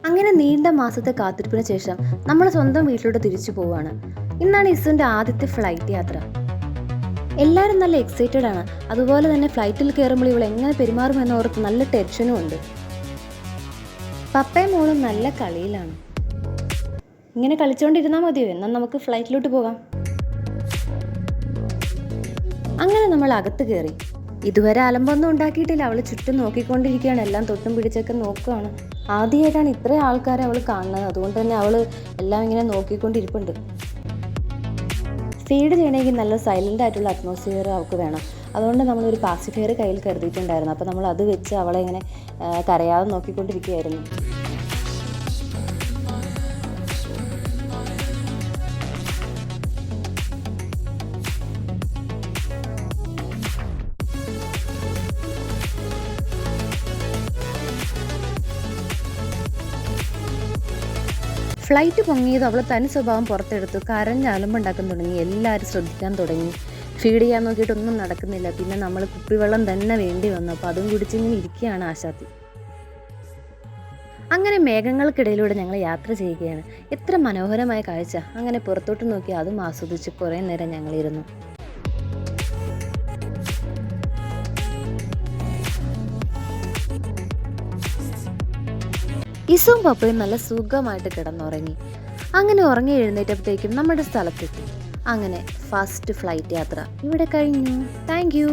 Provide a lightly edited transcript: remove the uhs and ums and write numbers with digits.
അങ്ങനെ നീണ്ട മാസത്തെ കാത്തിരിപ്പിന് ശേഷം നമ്മൾ സ്വന്തം വീട്ടിലോട്ട് തിരിച്ചു പോവുകയാണ്. ഇന്നാണ് ഇസുവിൻ്റെ ആദ്യത്തെ ഫ്ലൈറ്റ് യാത്ര. എല്ലാവരും നല്ല എക്സൈറ്റഡ് ആണ്. അതുപോലെ തന്നെ ഫ്ലൈറ്റിൽ കയറുമ്പോൾ ഇവൾ എങ്ങനെ പെരുമാറുമെന്ന് ഓർത്ത് നല്ല ടെൻഷനും ഉണ്ട്. പപ്പയും മോളും നല്ല കളിയിലാണ്. ഇങ്ങനെ കളിച്ചുകൊണ്ടിരുന്നാൽ മതിയോ? എന്നാൽ നമുക്ക് ഫ്ലൈറ്റിലോട്ട് പോകാം. അങ്ങനെ നമ്മൾ അകത്ത് കയറി. ഇതുവരെ അലമ്പൊന്നും ഉണ്ടാക്കിയിട്ടില്ല. അവൾ ചുറ്റും നോക്കിക്കൊണ്ടിരിക്കുകയാണ്. എല്ലാം തൊട്ടും പിടിച്ചൊക്കെ നോക്കുകയാണ്. ആദ്യമായിട്ടാണ് ഇത്രയും ആൾക്കാരെ അവൾ കാണുന്നത്. അതുകൊണ്ട് തന്നെ അവൾ എല്ലാം ഇങ്ങനെ നോക്കിക്കൊണ്ടിരിപ്പുണ്ട്. ഫീഡ് ചെയ്യണമെങ്കിൽ നല്ല സൈലൻ്റ് ആയിട്ടുള്ള അറ്റ്മോസ്ഫിയർ അവൾക്ക് വേണം. അതുകൊണ്ട് നമ്മളൊരു പാസിഫയർ കയ്യിൽ കരുതിയിട്ടുണ്ടായിരുന്നു. അപ്പോൾ നമ്മൾ അത് വെച്ച് അവളെ ഇങ്ങനെ കരയാതെ നോക്കിക്കൊണ്ടിരിക്കുകയായിരുന്നു. ഫ്ലൈറ്റ് പൊങ്ങിയത് അവൾ തനി സ്വഭാവം പുറത്തെടുത്തു. കരഞ്ഞ് അലമ്പുണ്ടാക്കാൻ തുടങ്ങി. എല്ലാവരും ശ്രദ്ധിക്കാൻ തുടങ്ങി. ഫീഡ് ചെയ്യാൻ നോക്കിയിട്ടൊന്നും നടക്കുന്നില്ല. പിന്നെ നമ്മൾ കുപ്പിവെള്ളം തന്നെ വേണ്ടി വന്നു. അപ്പോൾ അതും കുടിച്ചിങ്ങനെ ഇരിക്കുകയാണ് ആശാത്തി. അങ്ങനെ മേഘങ്ങൾക്കിടയിലൂടെ ഞങ്ങൾ യാത്ര ചെയ്യുകയാണ്. എത്ര മനോഹരമായ കാഴ്ച. അങ്ങനെ പുറത്തോട്ട് നോക്കി അതും ആസ്വദിച്ച് കുറേ നേരം ഞങ്ങളിരുന്നു. ഇസും പപ്പയും നല്ല സുഖമായിട്ട് കിടന്നുറങ്ങി. അങ്ങനെ ഉറങ്ങി എഴുന്നേറ്റപ്പോഴത്തേക്കും നമ്മുടെ സ്ഥലത്തെത്തി. അങ്ങനെ ഫസ്റ്റ് ഫ്ലൈറ്റ് യാത്ര ഇവിടെ കഴിഞ്ഞു. Thank you.